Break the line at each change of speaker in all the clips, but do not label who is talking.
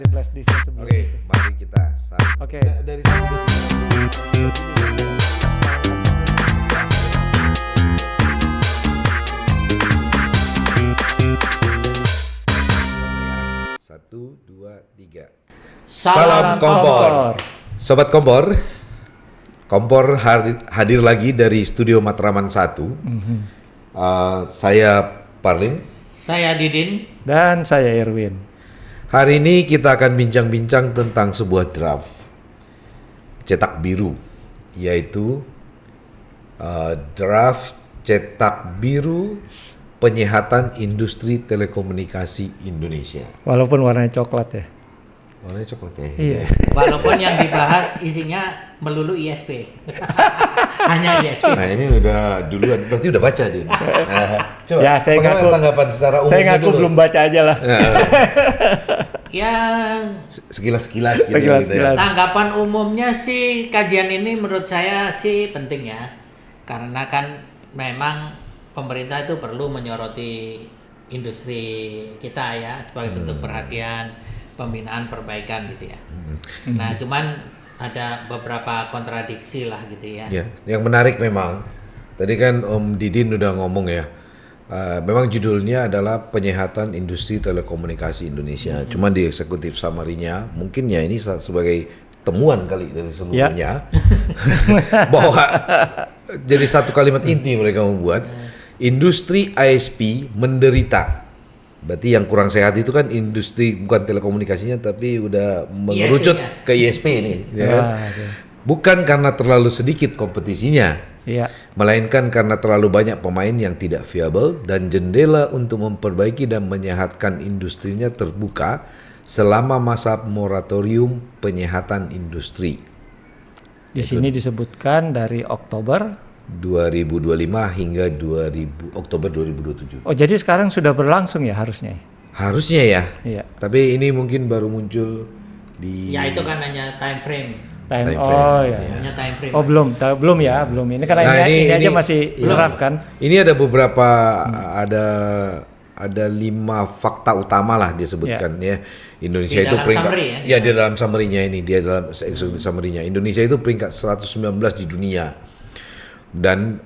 Flash disk sebelum
Oke, mari kita start.
Oke.
Dari satu. Satu, dua, tiga.
Salam Kompor.
Sobat Kompor, Kompor hadir lagi dari Studio Matraman 1. Saya Parlin.
Saya Didin.
Dan saya Irwin.
Hari ini kita akan bincang-bincang tentang sebuah draft cetak biru, yaitu draft cetak biru penyehatan industri telekomunikasi Indonesia.
Walaupun warnanya coklat ya.
Warnanya coklat ya.
Iya.
Walaupun yang dibahas isinya melulu ISP. Hanya ISP.
Nah ini udah duluan, berarti udah baca dia. Coba,
Ya, saya
bagaimana
ngaku-
tanggapan secara umum?
Saya ngaku belum baca aja lah.
Yang
Sekilas-sekilas gitu.
Sekilas-sekilas.
tanggapan umumnya sih kajian ini menurut saya sih penting ya. Karena kan memang pemerintah itu perlu menyoroti industri kita ya sebagai bentuk perhatian, pembinaan, perbaikan gitu ya. Nah, cuman ada beberapa kontradiksi lah gitu ya.
Ya, yang menarik memang, tadi kan Om Didin udah ngomong ya, memang judulnya adalah penyehatan industri telekomunikasi Indonesia. Cuman di eksekutif summary-nya, mungkin ya ini sebagai temuan kali dari sebelumnya, bahwa jadi satu kalimat inti mereka membuat, industri ISP menderita. Berarti yang kurang sehat itu kan industri bukan telekomunikasinya tapi udah mengerucut
ISP-nya.
ke ISP ini, ya kan?
Oke.
Bukan karena terlalu sedikit kompetisinya,
Iya.
melainkan karena terlalu banyak pemain yang tidak viable dan jendela untuk memperbaiki dan menyehatkan industrinya terbuka selama masa moratorium penyehatan industri
Di sini disebutkan dari Oktober.
2025 hingga Oktober 2027.
Oh, jadi sekarang sudah berlangsung ya harusnya.
Harusnya ya.
Iya.
Tapi ini mungkin baru muncul di
Ya itu kan hanya time frame.
Time
Time
oh
frame,
ya.
Hanya time frame.
Oh, belum ya, belum. Ini karena
Nah,
ini aja
ini-
masih draft kan.
Ini ada beberapa ada 5 fakta utama lah disebutkan ya. Indonesia
Di
itu
dalam
peringkat
summary
ya di dalam summary-nya ini, dia dalam executive summary-nya. Indonesia itu peringkat 119 di dunia. Dan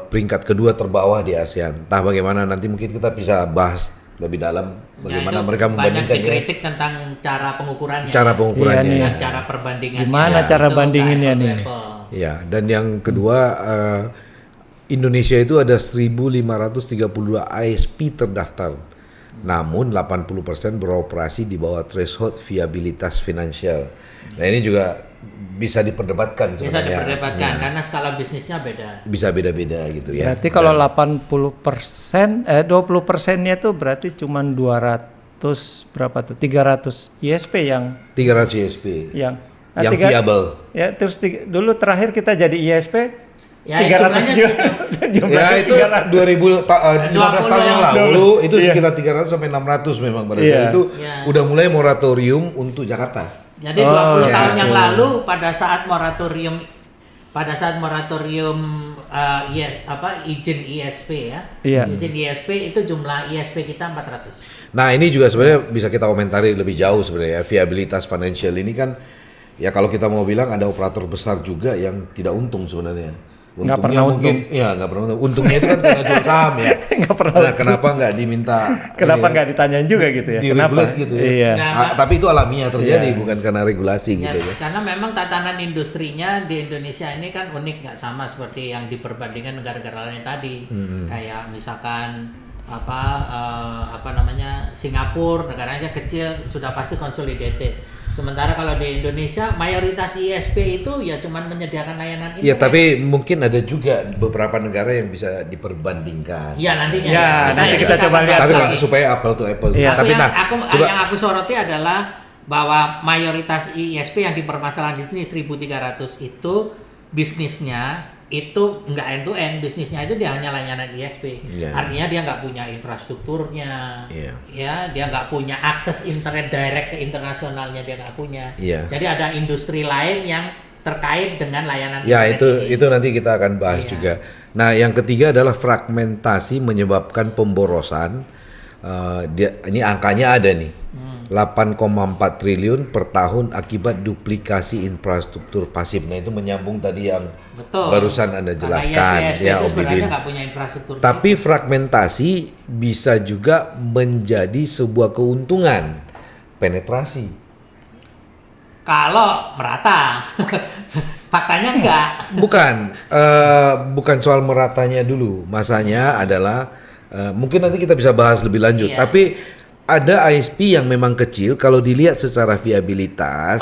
peringkat kedua terbawah di ASEAN. Entah bagaimana nanti mungkin kita bisa bahas lebih dalam bagaimana
Ya, itu
mereka
banyak
membandingkan ya.
dikritik tentang cara pengukurannya.
Cara
ya.
pengukurannya.
Iya, nih.
Dan cara perbandingannya.
Gimana cara
Itu
bandinginnya
apple to
nih?
apple.
Ya, dan yang kedua Indonesia itu ada 1.532 ISP terdaftar. Namun 80% beroperasi di bawah threshold viabilitas finansial. Nah, ini juga bisa diperdebatkan
Bisa
sebenarnya.
diperdebatkan
Ya,
karena skala bisnisnya beda.
bisa beda-beda gitu ya.
Berarti kalau 80%, 20%-nya tuh berarti cuma 200 berapa tuh? 300 ISP yang
300 ISP
yang
yang
tiga-
viable.
Ya, terus dulu terakhir kita jadi ISP
Ya,
300
jumlahnya
juga.
Ya
Jumlahnya
itu
300.
15 tahun yang lalu itu
Iya.
sekitar 300 sampai 600 memang pada
Iya.
saat itu
Iya.
udah mulai moratorium untuk Jakarta.
Jadi
Oh,
20
ya.
tahun yang lalu pada saat moratorium izin ISP ya.
Iya.
Izin ISP itu jumlah ISP kita 400.
Nah ini juga sebenarnya bisa kita komentari lebih jauh sebenarnya. Viabilitas financial ini kan ya kalau kita mau bilang ada operator besar juga yang tidak untung sebenarnya.
Nggak pernah
mungkin ya nggak pernah untung. Untungnya itu kan karena jual saham ya.
Nggak pernah
Nah,
untung.
kenapa nggak diminta?
Kenapa
ini,
nggak ditanyain juga gitu ya? Kenapa?
di-regulate gitu ya?
Iya.
Nah,
Tapi itu alamiah terjadi
Iya.
bukan karena regulasi
Ya,
gitu ya.
karena memang tatanan industrinya di Indonesia ini kan unik, nggak sama seperti yang diperbandingkan negara-negara lain tadi. Kayak misalkan Singapura, negaranya kecil sudah pasti consolidated. Sementara kalau di Indonesia mayoritas ISP itu ya cuman menyediakan layanan
Ya
internet.
tapi mungkin ada juga beberapa negara yang bisa diperbandingkan.
Iya nantinya.
Ya, nanti kita coba
akan
lihat
bahas
Tapi
lagi.
supaya apple to apple.
Iya.
Tapi coba
yang aku soroti adalah bahwa mayoritas ISP yang dipermasalahan di sini 1.300 itu bisnisnya itu nggak end to end, bisnisnya itu dia hanya layanan ISP.
Iya.
Artinya dia nggak punya infrastrukturnya,
Iya.
ya dia nggak punya akses internet direct ke internasionalnya, dia nggak punya.
Iya.
Jadi ada industri lain yang terkait dengan layanan
Ya
internet ini.
itu nanti kita akan bahas
Iya.
juga. Nah yang ketiga adalah fragmentasi menyebabkan pemborosan. Ini angkanya ada nih. 8,4 triliun per tahun akibat duplikasi infrastruktur pasif. Nah itu menyambung tadi yang
Betul.
barusan Anda jelaskan
ISP
ya
itu
Om
sebenarnya
Didin.
nggak punya infrastruktur.
Tapi fragmentasi bisa juga menjadi sebuah keuntungan penetrasi.
Kalau merata, faktanya enggak.
Bukan soal meratanya dulu. Masanya adalah mungkin nanti kita bisa bahas lebih lanjut.
Iya.
Tapi ada ISP yang memang kecil kalau dilihat secara viabilitas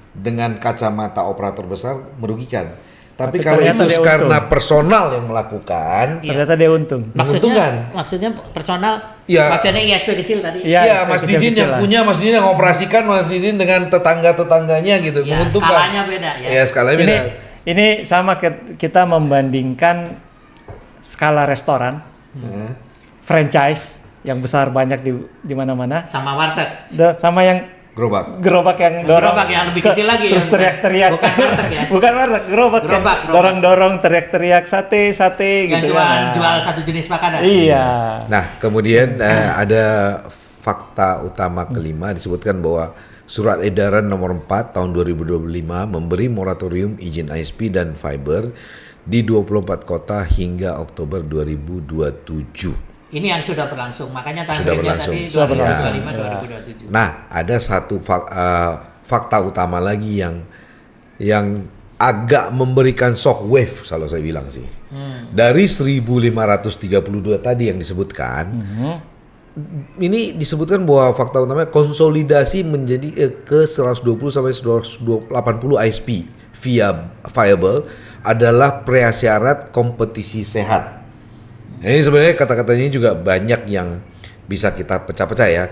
dengan kacamata operator besar merugikan. Tapi kalau
ternyata
itu
dia
karena
untung.
personal yang melakukan,
Ternyata dia untung.
menguntungkan.
Maksudnya personal,
Ya.
maksudnya ISP kecil tadi.
Iya,
Iya,
ISP
Mas
kecil-kecil
Didin yang
lah.
punya, Mas Didin yang operasikan, Mas Didin dengan tetangga-tetangganya gitu,
Ya,
menguntungkan.
skalanya beda ya.
Iya, skalanya beda.
Ini sama kita membandingkan skala restoran, franchise yang besar banyak di mana-mana,
Sama warteg.
sama yang
Gerobak.
gerobak yang dorong,
Gerobak yang lebih kecil lagi,
terus
yang
teriak-teriak,
bukan warteg ya?
bukan warteg, gerobak yang
Gerobak.
dorong-dorong, teriak-teriak, sate
Yang
gitu kan.
jual satu jenis makanan.
Iya.
Nah, kemudian ada fakta utama kelima disebutkan bahwa Surat Edaran Nomor 4 Tahun 2025 memberi moratorium izin ISP dan fiber di 24 kota hingga Oktober 2027.
Ini yang sudah berlangsung, makanya
Sudah
timeframe-nya
berlangsung.
tadi
Sudah berlangsung.
2025 2027.
Nah, ada satu fakta utama lagi yang agak memberikan shock wave kalau saya bilang sih. Dari 1532 tadi yang disebutkan, ini disebutkan bahwa fakta utamanya konsolidasi menjadi ke 120 sampai 180 ISP viable adalah prasyarat kompetisi sehat. Nah, ini sebenarnya kata-katanya juga banyak yang bisa kita pecah-pecah ya.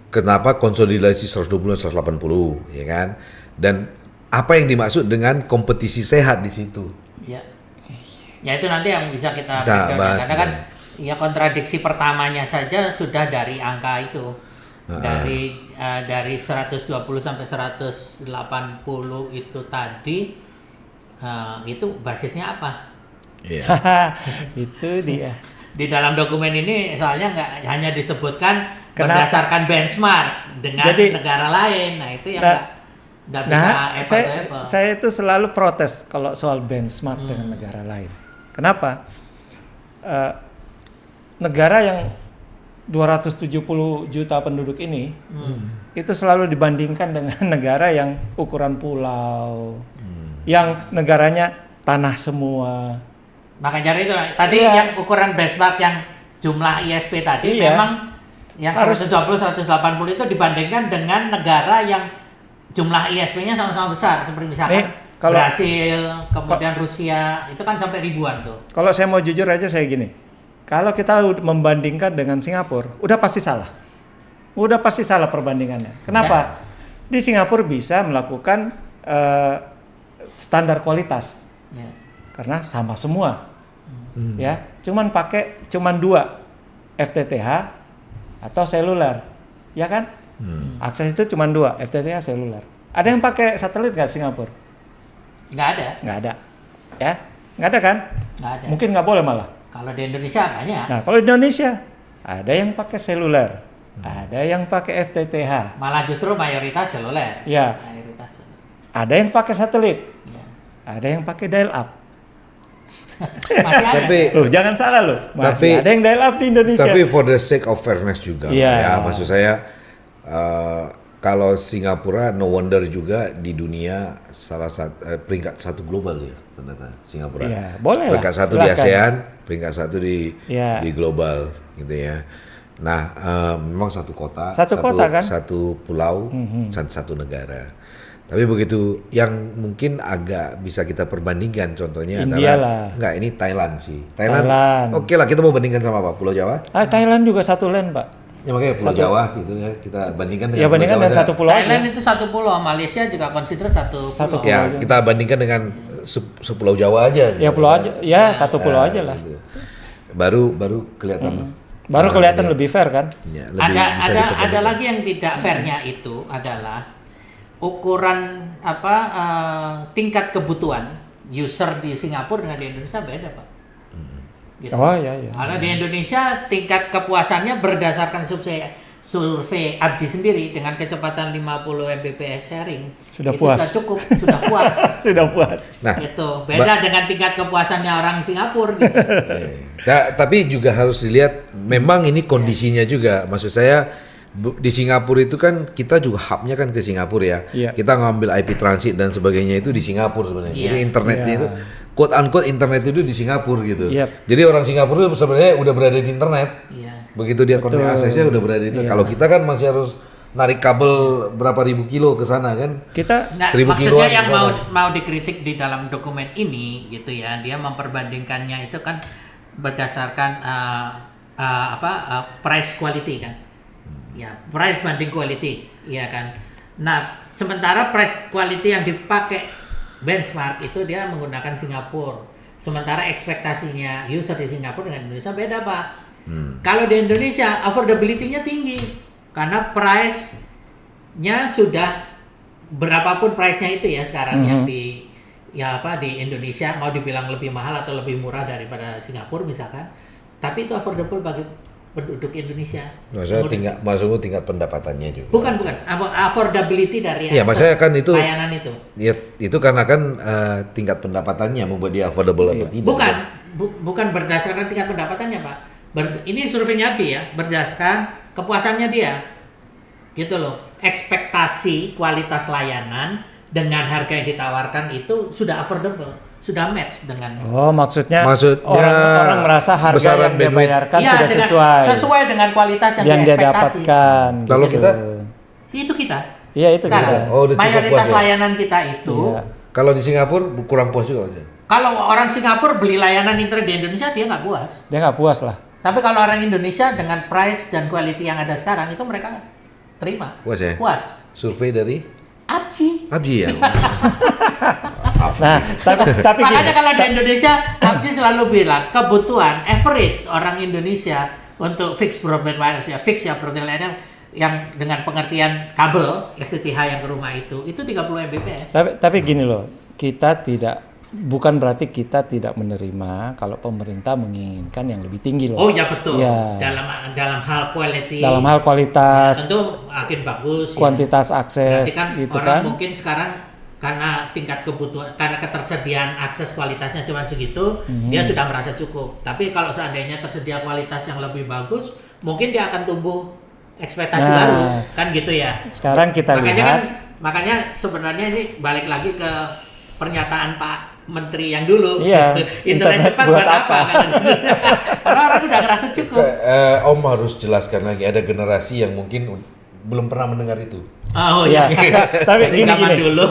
Kenapa konsolidasi 120 dan 180 ya kan? Dan apa yang dimaksud dengan kompetisi sehat di situ?
Ya. Ya itu nanti yang bisa kita
Kita
breakdown ya.
bahas,
Karena kan ya kontradiksi pertamanya saja sudah dari angka itu. Dari 120 sampai 180 itu tadi itu basisnya apa?
Iya.
Itu dia.
Di dalam dokumen ini soalnya nggak hanya disebutkan
Kenapa?
berdasarkan benchmark dengan
Jadi-
negara lain. Nah itu yang nggak bisa
Nah,
apple to apple.
saya itu selalu protes kalau soal benchmark dengan negara lain. Kenapa? Negara yang 270 juta penduduk ini itu selalu dibandingkan dengan negara yang ukuran pulau, yang negaranya tanah semua.
Makanya itu tadi
Iya.
yang ukuran benchmark yang jumlah ISP tadi
Iya.
memang yang
Harus-
120 180 itu dibandingkan dengan negara yang jumlah ISP-nya sama-sama besar seperti misalkan
Nih, kalau-
Brasil, kemudian Rusia, itu kan sampai ribuan tuh.
Kalau saya mau jujur aja saya gini, kalau kita membandingkan dengan Singapura, udah pasti salah. Udah pasti salah perbandingannya. Kenapa? Di Singapura bisa melakukan standar kualitas
Ya.
karena sama semua. Ya, cuman dua FTTH atau seluler, ya kan? Akses itu cuma dua, FTTH seluler. Ada yang pakai satelit nggak Singapura?
Nggak ada,
Nggak ada, ya? Nggak ada kan?
nggak ada.
Mungkin nggak boleh malah.
Kalau di Indonesia banyak.
Nah, kalau di Indonesia ada yang pakai seluler, ada yang pakai FTTH,
Malah justru mayoritas seluler.
ya,
Mayoritas seluler.
ada yang pakai satelit,
Ya.
ada yang pakai dial up.
Masih ada.
Tapi
Jangan salah loh, masih
Tapi-
ada yang dial up di Indonesia.
Tapi for the sake of fairness juga,
Iya.
ya maksud saya kalau Singapura no wonder juga di dunia salah satu peringkat satu global ya ternyata Singapura.
Iya, boleh lah,
Peringkat satu di
silakan.
ASEAN, peringkat satu
Iya.
di global gitu ya. Nah memang satu kota,
Satu kota kan?
satu pulau, satu negara. Tapi begitu yang mungkin agak bisa kita perbandingkan contohnya
India
adalah
lah.
enggak ini Thailand sih.
Thailand.
Oke lah kita mau bandingkan sama apa? Pulau Jawa?
Thailand juga satu land, Pak.
Ya makanya Pulau Jawa gitu ya. Kita bandingkan dengan
Ya bandingkan
Pulau
dengan
Jawa.
satu pulau
Thailand
aja.
itu satu pulau, Malaysia juga consider satu
Satu
pulau.
Ya,
pulau aja.
kita bandingkan dengan sepulau Jawa aja.
Ya
gitu
pulau
kan.
aja, ya satu pulau aja lah.
Gitu. Baru kelihatan.
Baru kelihatan lebih fair kan?
Ya, lebih bisa
Ada
diperbandingkan.
lagi yang tidak fairnya itu adalah ukuran tingkat kebutuhan user di Singapura dengan di Indonesia beda, Pak. Gitu.
Oh iya iya.
Karena di Indonesia tingkat kepuasannya berdasarkan survei ABGI sendiri dengan kecepatan 50 Mbps sharing
Sudah
itu
puas.
sudah cukup, sudah puas.
Sudah puas.
Nah,
Gitu. Beda dengan tingkat kepuasannya orang Singapura gitu.
Tapi juga harus dilihat memang ini kondisinya juga. Maksud saya di Singapura itu kan kita juga hubnya kan ke Singapura ya.
Iya.
Kita ngambil IP transit dan sebagainya itu di Singapura sebenarnya.
Iya.
Jadi internetnya
Iya.
itu quote unquote internet itu di Singapura gitu.
Yep.
Jadi orang Singapura itu sebenarnya udah berada di internet.
Iya.
Begitu dia
Betul.
konek aksesnya udah berada di internet.
Iya.
Kalau kita kan masih harus narik kabel berapa ribu kilo ke sana kan.
Kita
Nah,
1000
maksudnya
kiloan
yang
misalnya.
mau dikritik di dalam dokumen ini gitu ya, dia memperbandingkannya itu kan berdasarkan price quality kan, ya price banding quality, ya kan. Nah, sementara price quality yang dipakai benchmark itu dia menggunakan Singapura, sementara ekspektasinya user di Singapura dengan Indonesia beda Pak. Kalau di Indonesia affordability-nya tinggi karena price-nya sudah berapapun price-nya itu ya sekarang yang di Indonesia mau dibilang lebih mahal atau lebih murah daripada Singapura misalkan, tapi itu affordable bagi penduduk Indonesia.
Maksudnya tingkat pendapatannya juga.
Bukan affordability dari
Iya, maksudnya kan itu
layanan itu.
Ya, itu karena kan tingkat pendapatannya membuat dia affordable atau tidak.
Bukan,
kan?
bukan berdasarkan tingkat pendapatannya Pak. Ini surveinya ABGI ya, berdasarkan kepuasannya dia, gitu loh. Ekspektasi kualitas layanan dengan harga yang ditawarkan itu sudah affordable, sudah match dengan.
maksudnya
Maksudnya
orang merasa harga
besaran
yang dia
bandwidth.
bayarkan
Iya,
sudah
sesuai dengan kualitas yang
dia
diekspektasi.
dapatkan.
Kalau
gitu.
kita?
Itu kita.
Iya itu
Sekarang,
kita.
Oh, udah cukup
mayoritas
puas ya?
layanan kita itu,
Iya.
Kalau di Singapura kurang puas juga maksudnya.
kalau orang Singapura beli layanan internet di Indonesia dia nggak puas.
Dia nggak puas lah.
Tapi kalau orang Indonesia dengan price dan quality yang ada sekarang itu mereka terima.
Puas ya?
Puas.
Survei dari
ABGI.
ya.
Nah, tapi
Makanya
gini,
kalau di Indonesia, ABGI selalu bilang kebutuhan average orang Indonesia untuk fixed broadband wireless ya, fix ya broadband lainnya yang dengan pengertian kabel FTTH yang ke rumah itu 30 Mbps.
tapi gini loh, kita bukan berarti kita tidak menerima kalau pemerintah menginginkan yang lebih tinggi loh.
Oh ya betul.
Ya.
Dalam hal quality.
Dalam hal kualitas,
tentu makin bagus.
kuantitas akses,
Berarti kan
gitu
orang
kan.
mungkin sekarang karena tingkat kebutuhan, karena ketersediaan akses kualitasnya cuma segitu, dia sudah merasa cukup. Tapi kalau seandainya tersedia kualitas yang lebih bagus, mungkin dia akan tumbuh ekspektasi
Nah,
baru, kan gitu ya.
Sekarang kita lihat.
Makanya sebenarnya ini balik lagi ke pernyataan Pak Menteri yang dulu.
Iya,
gitu. Internet cepat buat apa? Karena orang udah ngerasa cukup.
Om harus jelaskan lagi, ada generasi yang mungkin belum pernah mendengar itu.
Oh
Ya,
iya.
tapi
Dari zaman
gini.
dulu.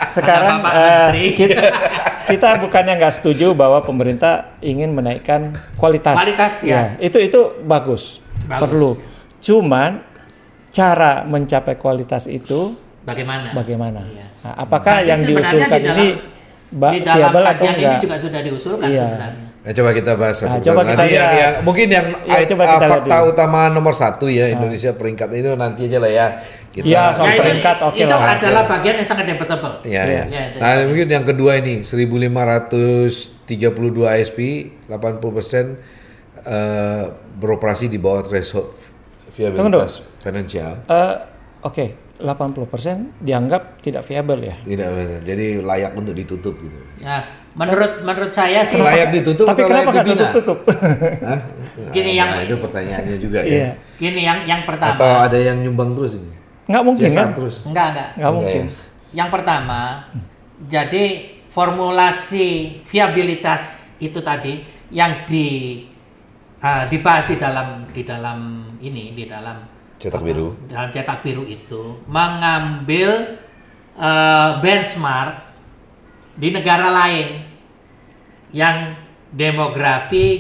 Sekarang
Pak Menteri.
kita bukannya nggak setuju bahwa pemerintah ingin menaikkan kualitas.
Kualitas, ya.
Itu bagus,
Bagus.
perlu. Cuman cara mencapai kualitas itu
Bagaimana? Iya.
Nah, apakah
Nah,
yang
sebenarnya
diusulkan
di dalam-
ini
di dalam
viable atau
kajian ini
enggak?
juga sudah diusulkan
Iya.
sebenarnya.
Nah, coba kita bahas satu.
Nah, coba kita
nanti
lihat.
yang mungkin yang
Ya, coba kita lihat
fakta
dulu.
utama nomor 1 ya, Indonesia peringkat itu nanti aja lah ya. Kita
Ya, soal
ini-
peringkat oke
itu
lah.
adalah bagian yang sangat debatable.
Ya,
Iya.
ya.
itu.
Nah, mungkin yang kedua ini 1532 ISP, 80% beroperasi di bawah threshold viabilitas finansial.
Oke, 80% dianggap tidak viable ya.
Tidak boleh. Jadi layak untuk ditutup gitu.
Ya, menurut saya sih
Layak ditutup
Tapi
atau
kenapa
layak
nggak
dibina?
tutup-tutup?
Hah?
Gini,
Nah,
yang-
itu pertanyaannya juga
Iya.
ya.
gini yang pertama.
Atau ada yang nyumbang terus ini?
Nggak mungkin
CSR
kan?
terus.
Enggak.
Nggak
Enggak
mungkin.
ya?
Yang pertama, jadi formulasi viabilitas itu tadi yang dibahas di dalam
Cetak biru.
dalam cetak biru itu mengambil benchmark di negara lain yang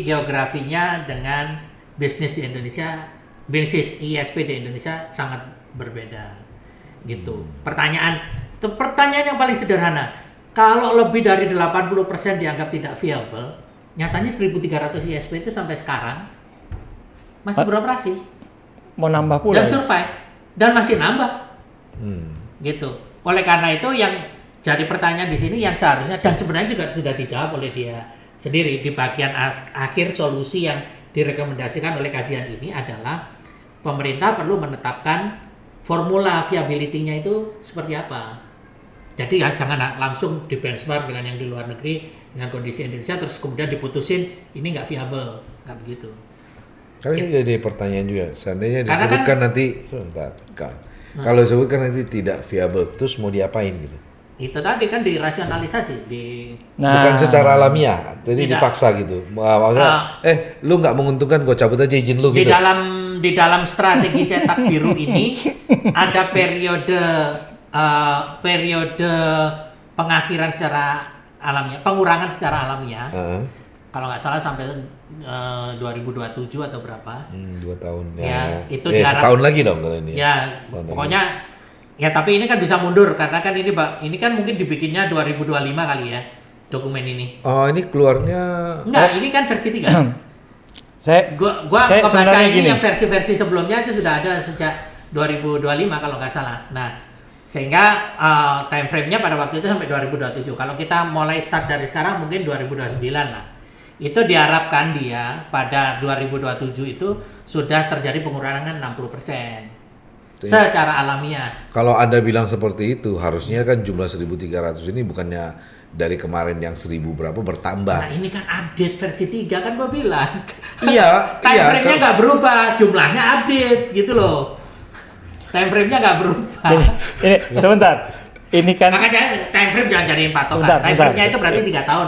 geografinya dengan bisnis di Indonesia, bisnis ISP di Indonesia sangat berbeda gitu. Pertanyaan yang paling sederhana, kalau lebih dari 80% dianggap tidak viable, nyatanya 1.300 ISP itu sampai sekarang masih beroperasi
Mau nambah pula.
dan
ya?
survive dan masih nambah
Hmm.
gitu. Oleh karena itu yang jadi pertanyaan di sini yang seharusnya dan sebenarnya juga sudah dijawab oleh dia sendiri di bagian akhir solusi yang direkomendasikan oleh kajian ini adalah pemerintah perlu menetapkan formula viability-nya itu seperti apa. Jadi ya jangan langsung di benchmark dengan yang di luar negeri dengan kondisi Indonesia terus kemudian diputusin ini nggak viable, nggak begitu.
Tapi jadi pertanyaan juga, seandainya
Karena
disebutkan nanti, kalau disebutkan nanti tidak viable, terus mau diapain gitu?
Itu tadi kan dirasionalisasi,
Bukan secara alamiah, jadi
Tidak.
dipaksa gitu. Lu nggak menguntungkan, gue cabut aja izin lu
di
gitu.
dalam strategi cetak biru ini ada periode pengakhiran secara alamiah, pengurangan secara alamiah. Kalau nggak salah sampai 2027 atau berapa?
2 tahun
Ya, itu
setahun lagi dong kalau ini.
Ya, pokoknya ya tapi ini kan bisa mundur karena kan ini kan mungkin dibikinnya 2025 kali ya dokumen ini.
Oh, ini keluarnya
Enggak, ini kan versi 3. Gua kebaca ini yang versi-versi sebelumnya itu sudah ada sejak 2025 kalau nggak salah. Nah, sehingga time frame-nya pada waktu itu sampai 2027. Kalau kita mulai start dari sekarang mungkin 2029 lah. Itu diharapkan dia pada 2027 itu sudah terjadi pengurangan 60% secara alamiah.
Kalau Anda bilang seperti itu, harusnya kan jumlah 1.300 ini bukannya dari kemarin yang 1.000 berapa bertambah.
Nah, ini kan update versi 3 kan gua bilang.
Iya,
time frame-nya nggak berubah, jumlahnya update gitu loh. Time frame-nya nggak berubah.
Ini sebentar. Ini kan
Makanya time frame jangan jadiin patokan. Time frame-nya itu berarti 3 tahun.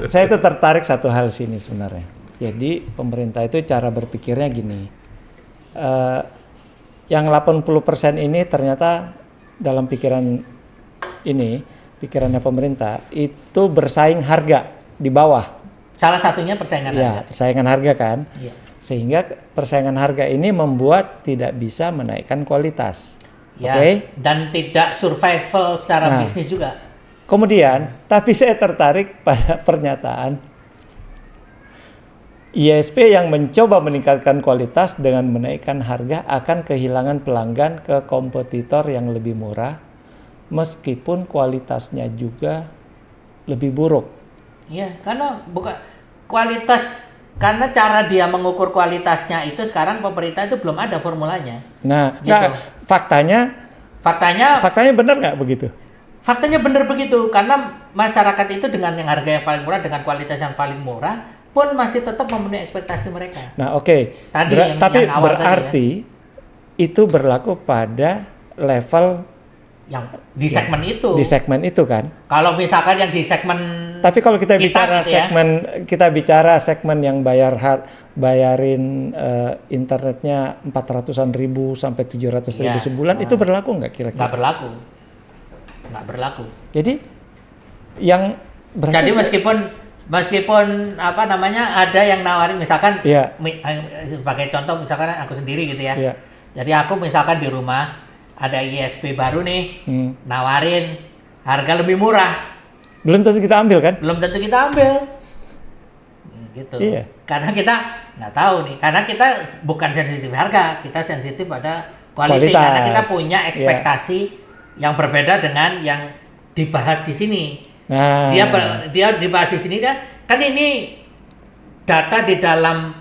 Saya itu tertarik satu hal sini sebenarnya. Jadi pemerintah itu cara berpikirnya gini. Yang 80% ini ternyata dalam pikirannya pemerintah itu bersaing harga di bawah.
Salah satunya persaingan harga.
Ya, persaingan harga kan.
Ya.
Sehingga persaingan harga ini membuat tidak bisa menaikkan kualitas.
Ya,
Oke?
dan tidak survival secara bisnis juga.
Kemudian, tapi saya tertarik pada pernyataan ISP yang mencoba meningkatkan kualitas dengan menaikkan harga akan kehilangan pelanggan ke kompetitor yang lebih murah meskipun kualitasnya juga lebih buruk.
Iya, karena bukan kualitas, karena cara dia mengukur kualitasnya itu sekarang pemerintah itu belum ada formulanya.
Nah,
Gitu.
faktanya benar nggak begitu?
Faktanya benar begitu, karena masyarakat itu dengan yang harga yang paling murah, dengan kualitas yang paling murah pun masih tetap memenuhi ekspektasi mereka.
Nah, oke. Tapi berarti itu berlaku pada level
yang di segmen itu.
Di segmen itu kan.
Kalau misalkan yang di segmen
Tapi kalau kita bicara
gitu ya,
segmen yang bayarin internetnya 400-an ribu sampai 700 ribu sebulan, itu berlaku nggak kira-kira?
Nggak berlaku.
Jadi yang
jadi meskipun apa namanya ada yang nawarin misalkan sebagai contoh misalkan aku sendiri gitu ya.
Iya.
Jadi aku misalkan di rumah ada ISP baru nih, nawarin harga lebih murah.
Belum tentu kita ambil kan?
Belum tentu kita ambil. Gitu.
Iya.
Karena kita nggak tahu nih, karena kita bukan sensitif harga, kita sensitif pada kualitas. Karena kita punya ekspektasi yang berbeda dengan yang dibahas di sini.
Nah.
Dia dibahas di sini kan ini data di dalam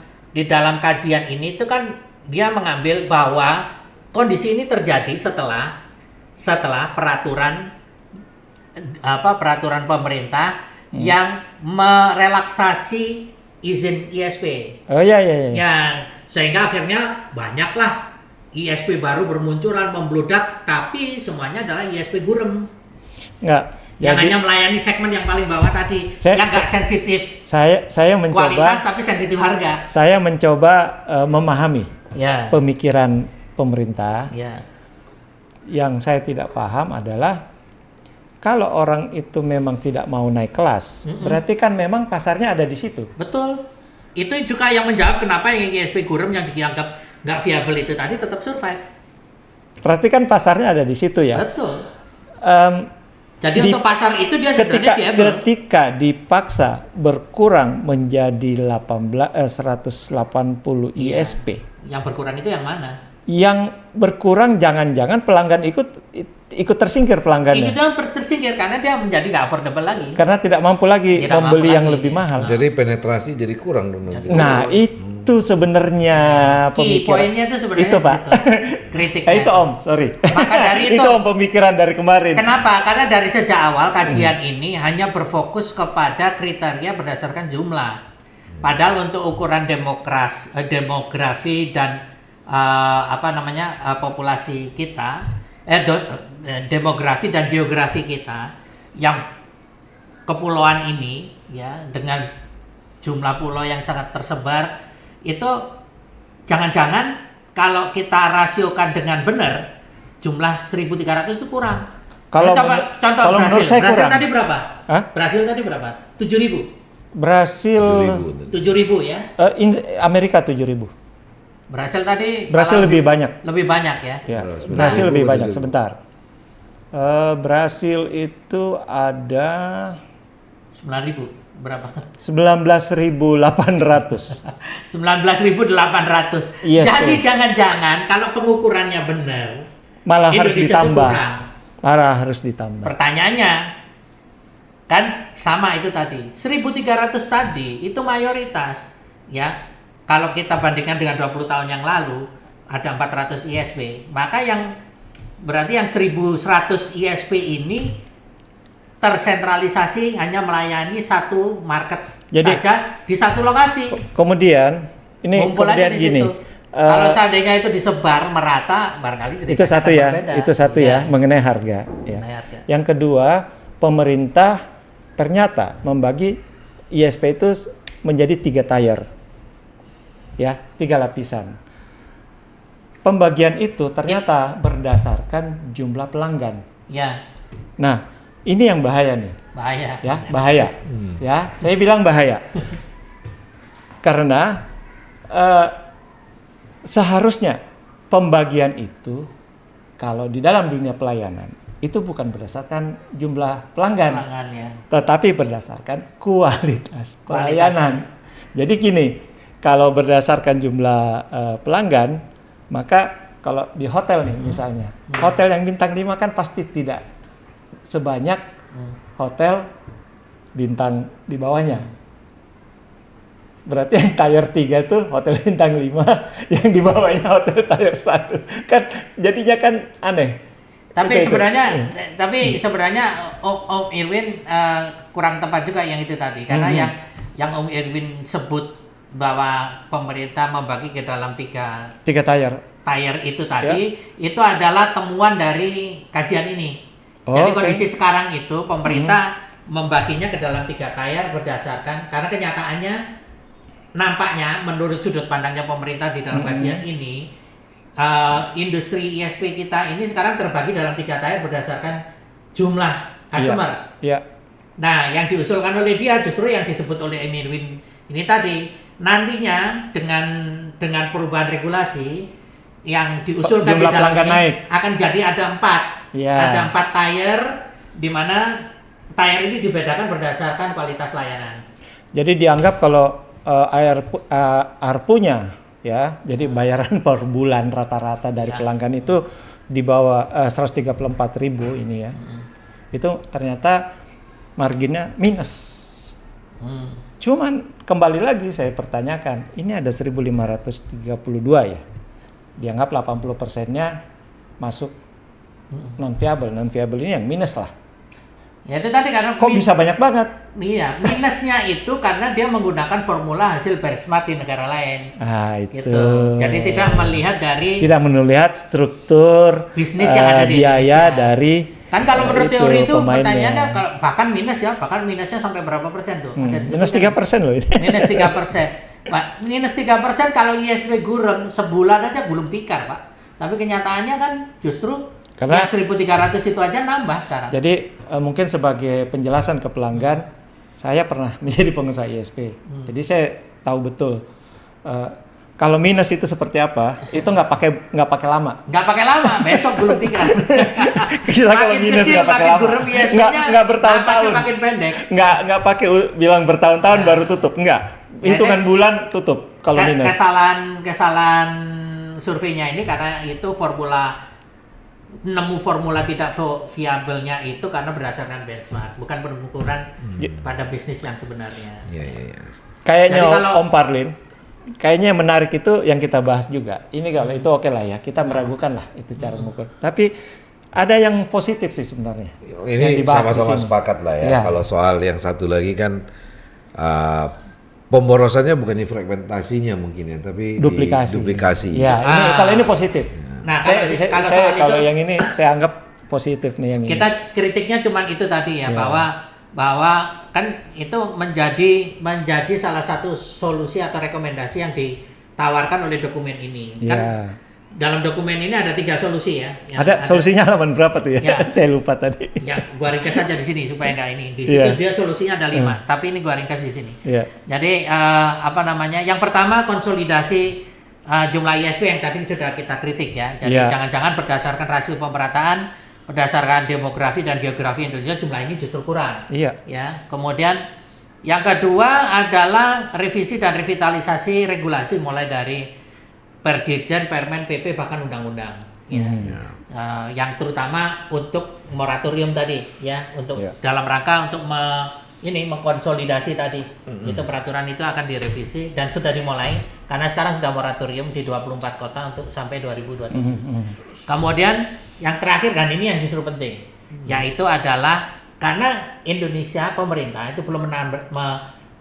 kajian ini itu kan dia mengambil bahwa kondisi ini terjadi setelah peraturan pemerintah yang merelaksasi izin ISP.
Oh iya.
Ya, sehingga akhirnya banyaklah ISP baru bermunculan, membludak, tapi semuanya adalah ISP gurem.
Enggak.
Yang hanya melayani segmen yang paling bawah tadi, yang nggak sensitif.
Saya mencoba
kualitas tapi sensitif harga.
Saya mencoba memahami pemikiran pemerintah.
Ya.
Yang saya tidak paham adalah kalau orang itu memang tidak mau naik kelas, berarti kan memang pasarnya ada di situ.
Betul. Itu juga yang menjawab kenapa yang ISP gurem yang dianggap nggak viable itu tadi tetap survive.
Berarti kan pasarnya ada di situ ya.
Betul. Jadi untuk pasar itu dia sebenarnya viable.
Ketika dipaksa berkurang menjadi 180 ISP.
Yang berkurang itu yang mana?
Yang berkurang jangan-jangan pelanggan ikut tersingkir pelanggannya.
Ikut tersingkir karena dia menjadi nggak affordable lagi.
Karena tidak mampu lagi membeli yang lebih mahal.
Jadi penetrasi jadi kurang dong nanti.
Nah, Itu sebenarnya
Key
pemikiran.
poinnya itu sebenarnya
Itu, Pak.
Kritiknya.
Itu Om, sorry.
Maka dari itu,
itu Om pemikiran dari kemarin.
kenapa? Karena dari sejak awal kajian ini hanya berfokus kepada kriteria berdasarkan jumlah. Padahal untuk ukuran demografi dan populasi kita, demografi dan geografi kita yang kepulauan ini ya dengan jumlah pulau yang sangat tersebar itu jangan-jangan kalau kita rasiokan dengan benar jumlah 1.300 itu kurang.
Kalau
contoh
kalau menurut saya
Brasil
kurang.
tadi berapa?
Hah?
Brasil tadi berapa? 7.000.
Brasil
7.000 ya.
Amerika 7.000.
Brasil
lebih banyak.
Lebih banyak ya.
Ya, Brasil lebih banyak. Sebentar. Brasil itu ada
9.000 berapa?
19.800.
19.800.
Yes,
Jadi jangan-jangan kalau pengukurannya benar
Malah harus
Indonesia itu
ditambah.
kurang.
Malah harus ditambah.
Pertanyaannya kan sama itu tadi. 1.300 tadi itu mayoritas ya. Kalau kita bandingkan dengan 20 tahun yang lalu ada 400 ISP, maka yang berarti yang 1.100 ISP ini tersentralisasi hanya melayani satu market saja di satu lokasi.
Kemudian ini kemudian gini.
Kalau seandainya itu disebar merata, barangkali
itu satu ya, berbeda. Itu satu ya mengenai harga. Ya.
Harga.
Yang kedua, pemerintah ternyata membagi ISP itu menjadi 3 tier, ya 3 lapisan. Pembagian itu ternyata berdasarkan jumlah pelanggan.
Ya.
Nah, ini yang bahaya nih.
Bahaya.
Ya, bahaya. Ya, saya bilang bahaya. Karena seharusnya pembagian itu kalau di dalam dunia pelayanan itu bukan berdasarkan jumlah pelanggan,
ya.
tetapi berdasarkan kualitas pelayanan. Jadi gini, kalau berdasarkan jumlah pelanggan, maka kalau di hotel nih misalnya, hotel yang bintang 5 kan pasti tidak sebanyak hotel bintang di bawahnya. Berarti yang tier 3 itu hotel bintang 5, yang di bawahnya hotel tier 1. Kan jadinya kan aneh.
Tapi sebenarnya Om Irwin kurang tepat juga yang itu tadi. Karena yang Om Irwin sebut bahwa pemerintah membagi ke dalam tiga tier itu tadi, itu adalah temuan dari kajian ini. Jadi kondisi sekarang itu pemerintah membaginya ke dalam 3 tier berdasarkan, karena kenyataannya nampaknya menurut sudut pandangnya pemerintah di dalam kajian ini, industri ISP kita ini sekarang terbagi dalam 3 tier berdasarkan jumlah customer. Nah, yang diusulkan oleh dia justru yang disebut oleh Emirwin ini tadi, nantinya dengan perubahan regulasi yang diusulkan di dalam ini akan jadi ada 4. Ada 4 tier, di mana tier ini dibedakan berdasarkan kualitas layanan. Jadi
dianggap kalau ARPU-nya ya, jadi bayaran per bulan rata-rata dari pelanggan itu di bawah 134.000 ini ya. Itu ternyata marginnya minus. Cuman kembali lagi saya pertanyakan, ini ada 1.532 ya. Dianggap 80%-nya masuk non viable ini yang minus lah.
Ya itu tadi karena
kok bisa banyak banget.
Iya, minusnya itu karena dia menggunakan formula hasil benchmark di negara lain.
Itu.
Gitu. Jadi tidak
melihat struktur
bisnis yang ada di
biaya
Indonesia.
Dari
kan kalau menurut teori itu pertanyaannya bahkan minusnya sampai berapa persen tuh?
Minus 3% loh ini.
Minus 3%. Pak, minus 3% kalau ISP gurem sebulan aja gulung tikar, Pak. Tapi kenyataannya kan justru karena 1.300 itu aja nambah sekarang.
Jadi mungkin sebagai penjelasan ke pelanggan, saya pernah menjadi pengusaha ISP. Jadi saya tahu betul kalau minus itu seperti apa. Itu nggak pakai lama.
Nggak pakai lama, besok gulung tikar.
Kita kalau minus nggak pakai lama. Nggak bertahun-tahun.
Makin pendek.
Nggak pakai bilang bertahun-tahun baru tutup. Nggak. Hitungan bulan tutup kalau minus.
Kesalahan surveinya ini karena itu nemu formula tidak viabelnya itu karena berdasarkan benchmark, bukan pengukuran pada bisnis yang sebenarnya.
Kayaknya Om Parlin, kayaknya yang menarik itu yang kita bahas juga. Ini kalau itu oke lah ya, kita meragukan lah itu cara mengukur. Tapi ada yang positif sih sebenarnya.
Ini sama-sama sepakat lah ya. Kalau soal yang satu lagi kan pemborosannya bukan di fragmentasinya mungkin ya, tapi duplikasi.
Ya, ini kalau ini positif.
Nah,
kalau yang ini saya anggap positif nih yang
kita
ini.
Kritiknya cuma itu tadi ya, bahwa kan itu menjadi salah satu solusi atau rekomendasi yang ditawarkan oleh dokumen ini. Kan dalam dokumen ini ada 3 solusi ya.
Ada solusinya halaman berapa tuh ya? Saya lupa tadi.
Ya, gua ringkas saja di sini supaya enggak ini. Di situ dia solusinya ada 5, tapi ini gua ringkas di sini. Jadi yang pertama konsolidasi jumlah ISP yang tadi sudah kita kritik ya. Jadi jangan-jangan berdasarkan rasio pemerataan, berdasarkan demografi dan geografi Indonesia jumlah ini justru kurang. Ya. Kemudian yang kedua adalah revisi dan revitalisasi regulasi mulai dari Perdirjen, Permen, PP bahkan undang-undang. Yang terutama untuk moratorium tadi ya, untuk dalam rangka untuk mengkonsolidasi tadi. Itu peraturan itu akan direvisi dan sudah dimulai karena sekarang sudah moratorium di 24 kota untuk sampai 2027. Kemudian yang terakhir dan ini yang justru penting, yaitu adalah karena Indonesia pemerintah itu belum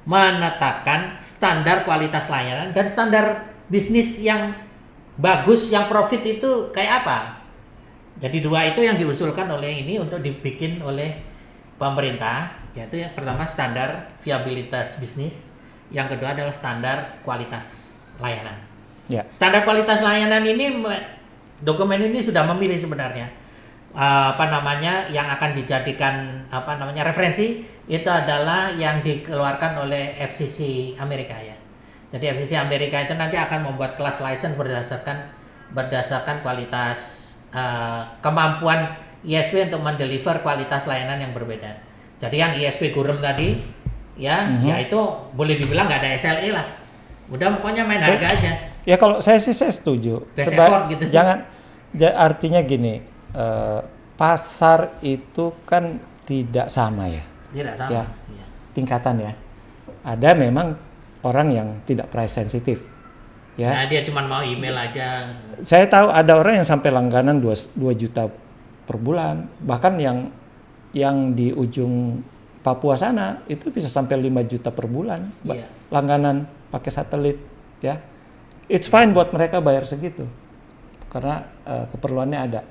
menetapkan standar kualitas layanan dan standar bisnis yang bagus, yang profit itu kayak apa. Jadi 2 itu yang diusulkan oleh ini untuk dibikin oleh pemerintah, yaitu yang pertama standar viabilitas bisnis, yang kedua adalah standar kualitas layanan. Standar kualitas layanan ini dokumen ini sudah memilih sebenarnya yang akan dijadikan referensi itu adalah yang dikeluarkan oleh FCC Amerika ya. Jadi FCC Amerika itu nanti akan membuat kelas license berdasarkan kualitas kemampuan ISP untuk mendeliver kualitas layanan yang berbeda. Jadi yang ISP gurem tadi ya itu boleh dibilang nggak ada SLA lah. Udah pokoknya main harga aja. Ya
kalau saya setuju. Gitu. Artinya gini, pasar itu kan tidak sama ya.
Tidak sama.
Tingkatan ya. Ada memang orang yang tidak price sensitif.
Nah, dia cuma mau email aja.
Saya tahu ada orang yang sampai langganan 2 juta per bulan. Bahkan yang di ujung Papua sana itu bisa sampai 5 juta per bulan. Langganan pakai satelit ya. It's fine buat mereka bayar segitu. Karena keperluannya ada.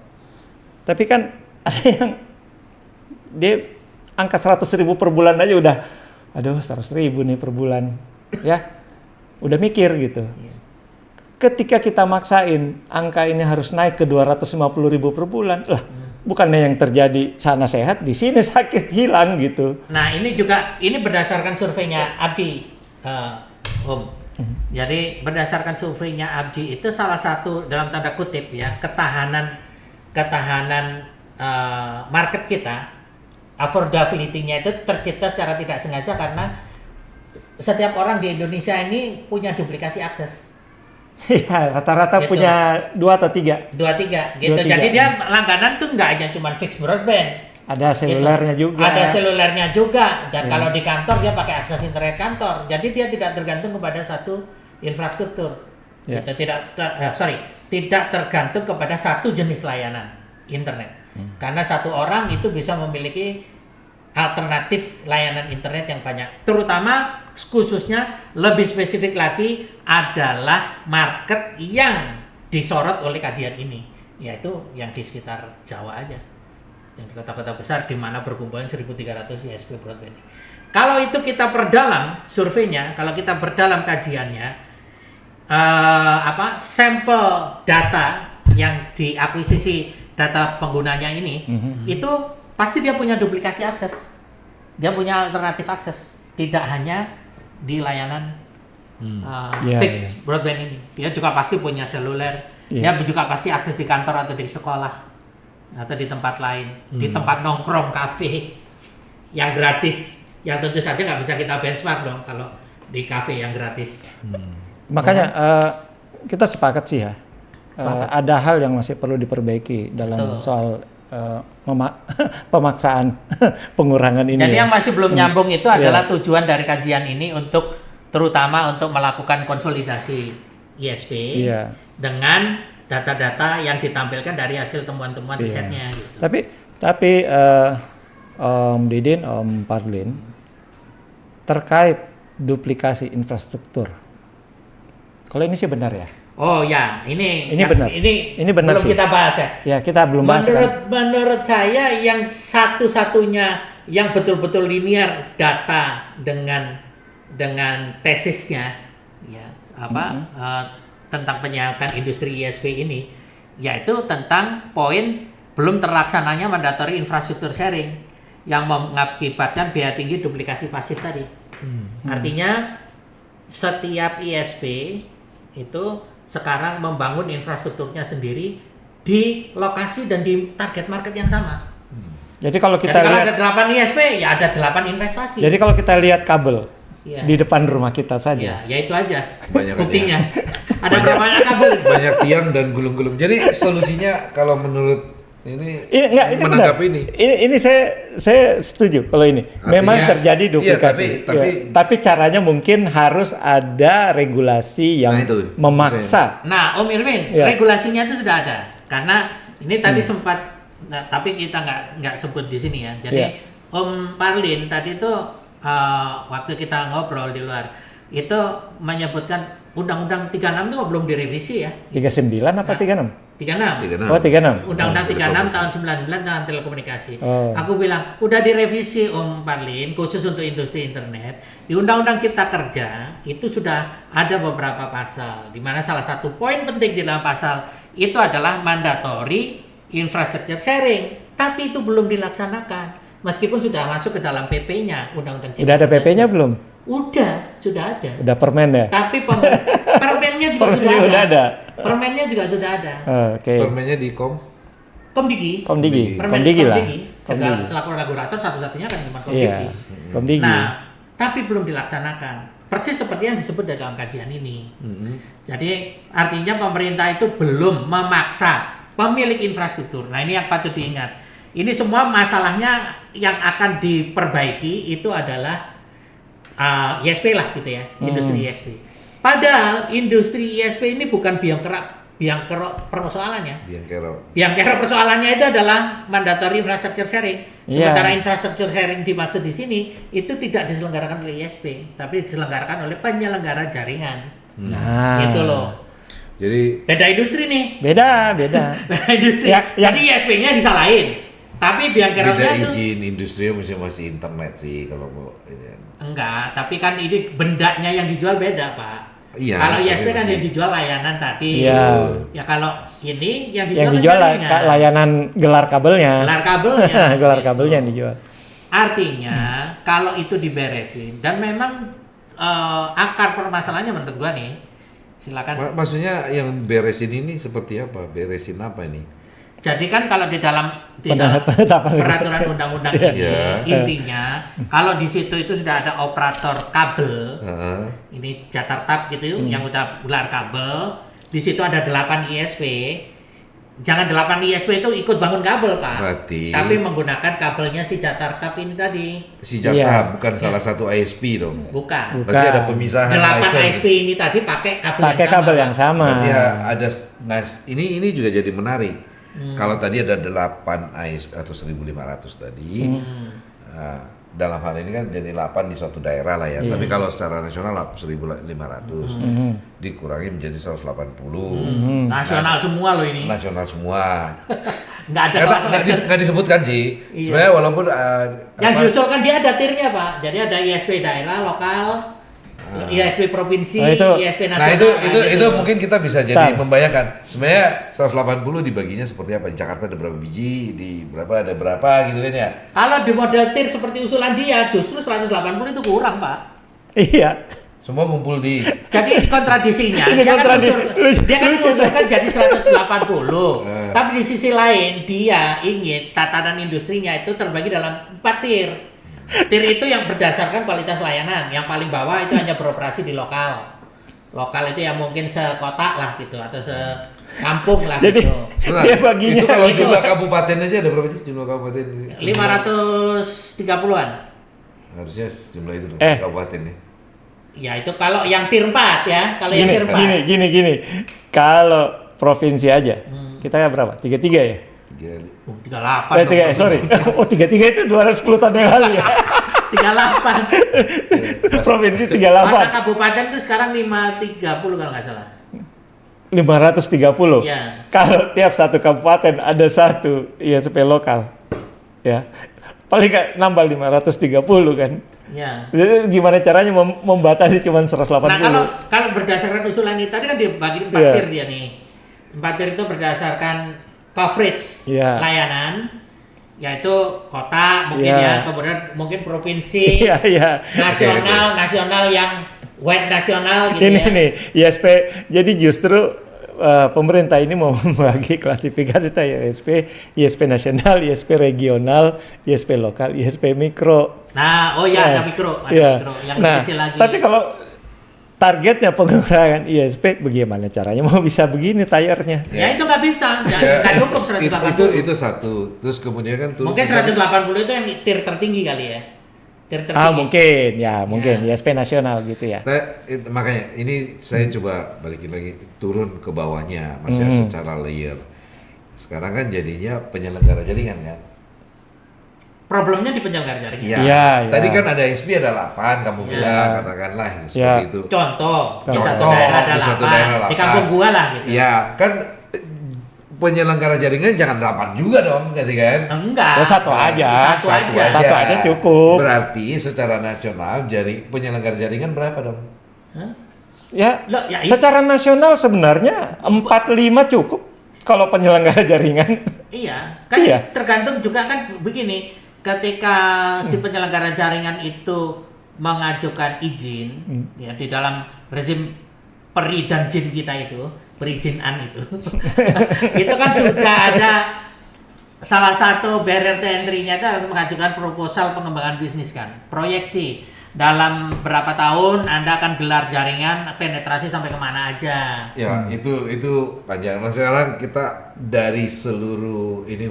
Tapi kan ada yang dia angka 100.000 per bulan aja udah, aduh 100.000 nih per bulan. Ya, udah mikir gitu. Ketika kita maksain angka ini harus naik ke 250.000 per bulan, lah bukannya yang terjadi sana sehat, di sini sakit hilang gitu.
Nah ini berdasarkan surveinya Abdi, Om. Jadi berdasarkan surveinya Abdi itu salah satu dalam tanda kutip ya ketahanan market kita, affordability-nya itu tercipta secara tidak sengaja karena setiap orang di Indonesia ini punya duplikasi akses.
Iya, rata-rata gitu. Punya 2 atau 3.
2-3 gitu. 2-3. Jadi dia langganan tuh nggak hanya cuma fixed broadband.
Ada selulernya gitu. Juga.
Ada selulernya juga. Dan kalau di kantor dia pakai akses internet kantor. Jadi dia tidak tergantung kepada satu infrastruktur. Gitu. Tidak tergantung kepada satu jenis layanan internet. Karena satu orang itu bisa memiliki alternatif layanan internet yang banyak. Terutama khususnya lebih spesifik lagi adalah market yang disorot oleh kajian ini, yaitu yang di sekitar Jawa aja, yang di kota-kota besar di mana berkumpulan 1.300 ISP broadband. Kalau itu kita perdalam surveinya, kalau kita perdalam kajiannya, sampel data yang diakuisisi data penggunanya ini, itu pasti dia punya duplikasi akses, dia punya alternatif akses, tidak hanya di layanan fixed broadband ini. Dia juga pasti punya seluler, dia juga pasti akses di kantor atau di sekolah atau di tempat lain, di tempat nongkrong, kafe yang gratis, yang tentu saja nggak bisa kita benchmark dong kalau di kafe yang gratis.
Makanya kita sepakat sih ya, ada hal yang masih perlu diperbaiki dalam soal pemaksaan pengurangan ini.
Jadi yang masih belum nyambung itu adalah tujuan dari kajian ini untuk terutama untuk melakukan konsolidasi ISP dengan data-data yang ditampilkan dari hasil temuan-temuan risetnya. Gitu.
Tapi Om Didin, Om Parlin, terkait duplikasi infrastruktur, kalau ini sih benar ya?
Oh ya, ini
benar. Ini benar
belum
sih.
kita bahas ya.
Ya, kita belum bahas kan.
Menurut saya yang satu-satunya yang betul-betul linear data dengan tesisnya ya tentang penyehatan industri ISP ini, yaitu tentang poin belum terlaksananya mandatory infrastruktur sharing yang mengakibatkan biaya tinggi duplikasi pasif tadi. Artinya setiap ISP itu sekarang membangun infrastrukturnya sendiri di lokasi dan di target market yang sama.
Jadi kalau
ada 8 ISP ya ada 8 investasi.
Jadi kalau kita lihat kabel di depan rumah kita saja.
Ya itu aja.
Banyak
buktinya. Ada berapa kabel?
Banyak tiang dan gulung-gulung. Jadi solusinya kalau menurut ini menanggapi
ini saya setuju kalau ini. Artinya, memang terjadi duplikasi.
Iya,
tapi caranya mungkin harus ada regulasi yang memaksa.
Nah, Om Irwin, regulasinya itu sudah ada. Karena ini tadi sempat tapi kita nggak sebut di sini ya. Jadi Om Parlin tadi itu waktu kita ngobrol di luar itu menyebutkan Undang-Undang 36 itu belum direvisi ya.
39 apa 36?
36.
Oh, 36.
Undang-Undang 36 tahun 99 tentang telekomunikasi. Aku bilang, udah direvisi Om Parlin khusus untuk industri internet. Di Undang-Undang Cipta Kerja itu sudah ada beberapa pasal di mana salah satu poin penting di dalam pasal itu adalah mandatory infrastructure sharing. Tapi itu belum dilaksanakan. Meskipun sudah masuk ke dalam PP-nya Undang-Undang Cipta Kerja.
Udah ada PP-nya belum?
Sudah ada.
Udah permen ya?
Tapi permennya juga sudah ada. Permennya juga sudah ada.
Oke.
Permennya di
Komdigi.
Komdigi lah.
Selaku regulator satu-satunya kan cuma Komdigi.
Komdigi.
Nah, tapi belum dilaksanakan. Persis seperti yang disebut dalam kajian ini. Jadi artinya pemerintah itu belum memaksa pemilik infrastruktur. Nah, ini yang patut diingat. Ini semua masalahnya yang akan diperbaiki itu adalah ISP lah gitu ya, industri ISP. Padahal industri ISP ini bukan biang kerok persoalannya. Biang kerok persoalannya itu adalah mandatory infrastructure sharing. Sementara infrastructure sharing dimaksud di sini itu tidak diselenggarakan oleh ISP, tapi diselenggarakan oleh penyelenggara jaringan. Gitu loh.
Jadi
beda industri nih.
Beda
industri. Jadi ISP-nya disalahin. Tapi biang keroknya itu
izin industri masih internet sih kalau mau ini.
Enggak, tapi kan ini bendanya yang dijual beda, Pak.
Iya.
Kalau ISP kan yang dijual layanan tadi.
Iya.
Ya kalau ini yang
dijual layanan gelar kabelnya. Gelar kabelnya yang dijual.
Artinya kalau itu diberesin dan memang akar permasalahannya menurut gua nih, silakan.
Maksudnya yang beresin ini seperti apa? Beresin apa ini?
Jadi kan kalau di dalam peraturan undang-undang ini intinya kalau di situ itu sudah ada operator kabel, ini Jatartab gitu yang udah gelar kabel, di situ ada 8 ISP. Jangan 8 ISP itu ikut bangun kabel, Pak.
Berarti,
tapi menggunakan kabelnya si Jatartab ini tadi.
Si Jatartab bukan salah satu ISP dong.
Bukan.
Berarti ada pemisahan
8 ISP ini tadi pakai
kabel yang sama.
Berarti ada ini juga jadi menarik. Kalau tadi ada 8 ISP atau 1.500 tadi, dalam hal ini kan jadi 8 di suatu daerah lah ya. Tapi kalau secara nasional 1.500 dikurangi menjadi 180.
Nasional semua loh ini.
Nasional semua.
Nggak
disebutkan sih. Sebenarnya walaupun
yang diusulkan dia ada tiernya, Pak. Jadi ada ISP daerah, lokal, ISP provinsi, ISP nasional.
Nah itu mungkin kita bisa jadi membayangkan. Sebenarnya 180 dibaginya seperti apa? Di Jakarta ada berapa biji, di berapa ada berapa gitu kan ya.
Kalau di model tier seperti usulan dia justru 180 itu kurang, Pak.
Iya.
Semua ngumpul di.
Jadi kontradisinya dia kan mengusulkan jadi 180. Tapi di sisi lain dia ingin tatanan industrinya itu terbagi dalam 4 tier. Tier itu yang berdasarkan kualitas layanan. Yang paling bawah itu hanya beroperasi di lokal. Lokal itu yang mungkin sekota lah gitu atau sekampung lah
jadi,
gitu.
Dia baginya
itu kalau jumlah kabupaten aja ada berapa sih jumlah kabupaten?
530-an.
Harusnya jumlah itu kabupaten nih.
Ya itu kalau yang tier 4 ya, kalau yang tier 4.
Gini. Kalau provinsi aja, kita berapa? 33 ya?
38.
Sorry. 33 itu 210 tahun yang lalu ya.
38.
Provinsi
Kota
38.
kabupaten itu sekarang 530 kalau nggak salah.
530.
Ya.
Kalau tiap satu kabupaten ada satu ISP lokal. Ya. Paling nggak nambah 530 kan.
Ya.
Jadi gimana caranya membatasi cuma 180?
Nah, kalau berdasarkan usulan ini tadi kan dibagi 4
Iya.
tier dia nih. 4 tier itu berdasarkan coverage
Iya.
layanan, yaitu kota mungkin
Iya.
ya, kemudian mungkin provinsi,
Iya.
nasional yang wide nasional gitu
Ini
ya.
nih ISP. Jadi justru pemerintah ini mau membagi klasifikasi ISP nasional, ISP regional, ISP lokal, ISP mikro.
Nah, ada mikro, mikro yang
Nah,
kecil lagi.
tapi kalau targetnya pengurangan ISP, bagaimana caranya mau bisa begini tayarnya?
Ya itu nggak bisa, nggak bisa cukup 180.
Itu satu. Terus kemudian kan turun.
Mungkin 180 itu yang tier tertinggi kali ya. Tier tertinggi.
Mungkin ISP nasional gitu ya.
Makanya ini saya coba balikin lagi turun ke bawahnya, maksudnya secara layer. Sekarang kan jadinya penyelenggara jaringan kan.
Problemnya di penyelenggara jaringan.
Iya.
Tadi kan ada ISP ada 8 kamu bilang katakanlah seperti itu.
Contoh, di satu
Contoh,
daerah ada
di satu
8.
daerah
Di
8.
kampung gua lah gitu.
Iya, kan penyelenggara jaringan jangan 8 juga dong, gitu kan?
Enggak.
Ya, satu aja.
Satu
aja cukup.
Berarti secara nasional penyelenggara jaringan berapa dong?
Hah?
Ya,
Loh, ya,
secara nasional sebenarnya 4-5 cukup kalau penyelenggara jaringan.
Iya, kan
Iya.
tergantung juga kan begini. Ketika si penyelenggara jaringan itu mengajukan izin ya di dalam rezim peri dan jin kita itu, perizinan itu. Itu kan sudah ada salah satu barrier to entry-nya adalah mengajukan proposal pengembangan bisnis kan. Proyeksi dalam berapa tahun Anda akan gelar jaringan penetrasi sampai kemana aja.
Ya, itu panjang. Nah, sekarang kita dari seluruh ini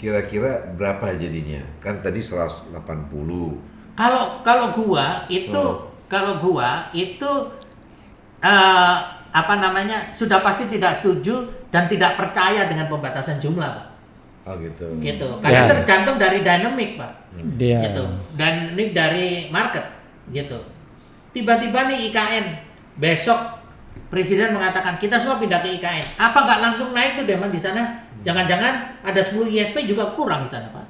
kira-kira berapa jadinya? Kan tadi 180.
Kalau gua itu sudah pasti tidak setuju dan tidak percaya dengan pembatasan jumlah, Pak.
Oh gitu.
Gitu. Karena
Ya.
tergantung dari dynamic, Pak.
Dia.
Gitu. Dan ini dari market gitu. Tiba-tiba nih IKN besok presiden mengatakan kita semua pindah ke IKN. Apa nggak langsung naik tuh demand di sana? Jangan-jangan ada 10 ISP juga kurang di sana, Pak.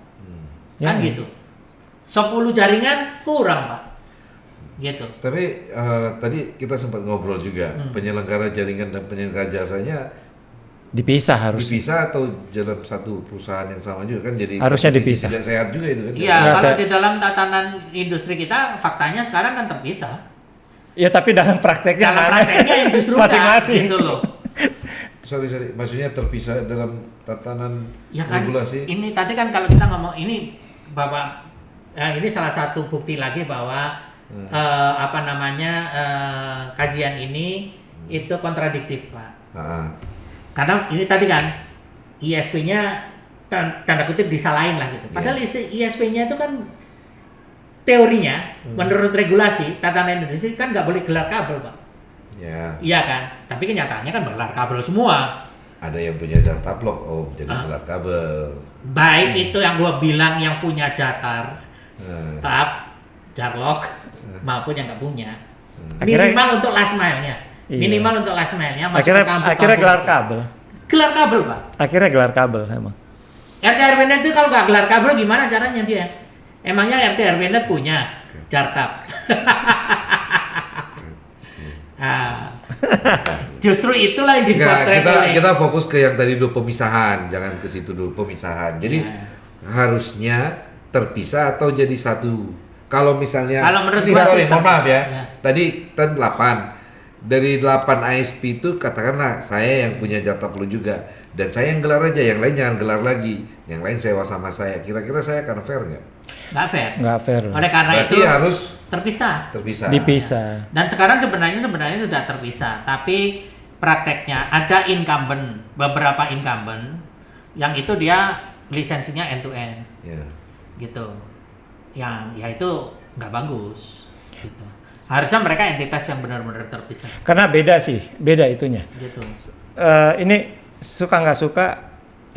Kan
Ya.
gitu. 10 jaringan kurang, Pak. Gitu.
Tapi tadi kita sempat ngobrol juga penyelenggara jaringan dan penyelenggara jasanya
Dipisah harus.
dipisah atau dalam satu perusahaan yang sama juga kan jadi
Harusnya
kompetisi
dipisah.
tidak sehat juga itu kan.
Iya,
Nggak,
kalau
saya-
di dalam tatanan industri kita faktanya sekarang kan terpisah.
Ya tapi dalam prakteknya
Dalam
mana?
prakteknya yang justru enggak,
masing-masing.
gitu loh.
Sorry, maksudnya terpisah dalam tatanan
Ya kan,
regulasi.
ini tadi kan kalau kita ngomong ini Bapak, ini salah satu bukti lagi bahwa kajian ini itu kontradiktif, Pak. Karena ini tadi kan ISP-nya tanda kutip disalahin lah gitu. Padahal ISP-nya itu kan teorinya menurut regulasi tatanan industri kan nggak boleh gelar kabel, Pak.
Ya.
Iya kan? Tapi kenyataannya kan gelar kabel semua.
Ada yang punya jatar blok, jadi gelar kabel.
Baik itu yang gua bilang yang punya jatar, tap, jarlock, maupun yang nggak punya.
Akhirnya-
Minimal untuk last mile-nya.
Iya.
Minimal untuk last mile-nya. masuk
Akhirnya
ke kampung-kampung.
akhirnya gelar kabel.
Gelar kabel, Pak.
Akhirnya gelar kabel emang.
RT RW-net itu kalau nggak gelar kabel gimana caranya dia? Emangnya RT RW-net punya jartap? Justru itulah yang dipotret oleh
Kita fokus ke yang tadi dulu pemisahan, jangan ke situ dulu pemisahan. Jadi harusnya terpisah atau jadi satu. Kalau misalnya
Kalau menurut
ini
gua
sorry,
sih
mohon maaf ya.
Ya.
Tadi kan 8. Dari 8 ISP itu katakanlah saya yang punya jatah perlu juga dan saya yang gelar aja, yang lain jangan gelar lagi. Yang lain sewa sama saya. Kira-kira saya akan fair nggak?
nggak fair.
Nggak fair.
Oleh karena
Berarti
itu
harus
terpisah.
terpisah.
Dan sekarang sebenarnya sudah terpisah, tapi prakteknya ada beberapa incumbent yang itu dia lisensinya end to end,
Ya.
gitu. Yang ya itu nggak bagus, gitu. Harusnya mereka entitas yang benar-benar terpisah.
Karena beda itunya.
Gitu.
Ini suka nggak suka,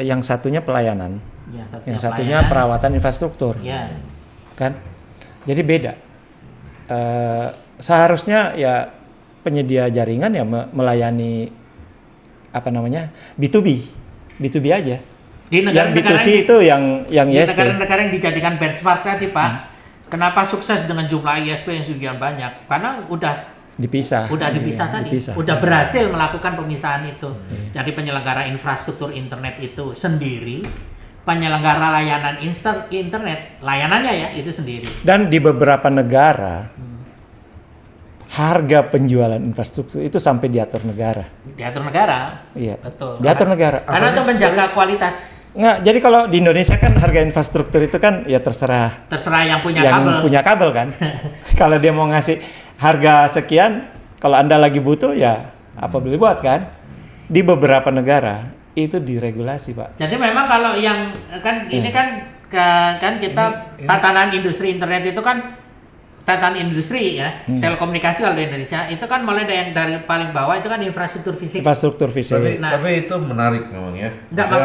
yang satunya pelayanan,
Ya,
yang satunya perawatan infrastruktur,
Ya.
kan? Jadi beda. Seharusnya ya penyedia jaringan ya melayani B2B aja.
Di
Yang B2C itu yang
di
ISP.
negara-negara yang dijadikan benchmark tadi Pak, kenapa sukses dengan jumlah ISP yang sekian banyak? Karena udah
dipisah
tadi, udah berhasil melakukan pemisahan itu. Jadi penyelenggara infrastruktur internet itu sendiri, penyelenggara layanan internet layanannya ya itu sendiri.
Dan di beberapa negara harga penjualan infrastruktur itu sampai diatur negara.
Diatur negara.
Iya.
Betul.
Diatur negara.
Karena untuk menjaga kualitas.
Nggak, jadi kalau di Indonesia kan harga infrastruktur itu kan ya terserah
yang punya kabel.
Kan. Kalau dia mau ngasih harga sekian, kalau Anda lagi butuh ya apa boleh buat kan. Di beberapa negara itu diregulasi, Pak.
Jadi memang kalau yang kan ini kan kita tatanan industri internet itu kan tatanan industri ya, telekomunikasi kalau di Indonesia itu kan mulai dari paling bawah itu kan infrastruktur fisik.
Tapi itu menarik memang ya.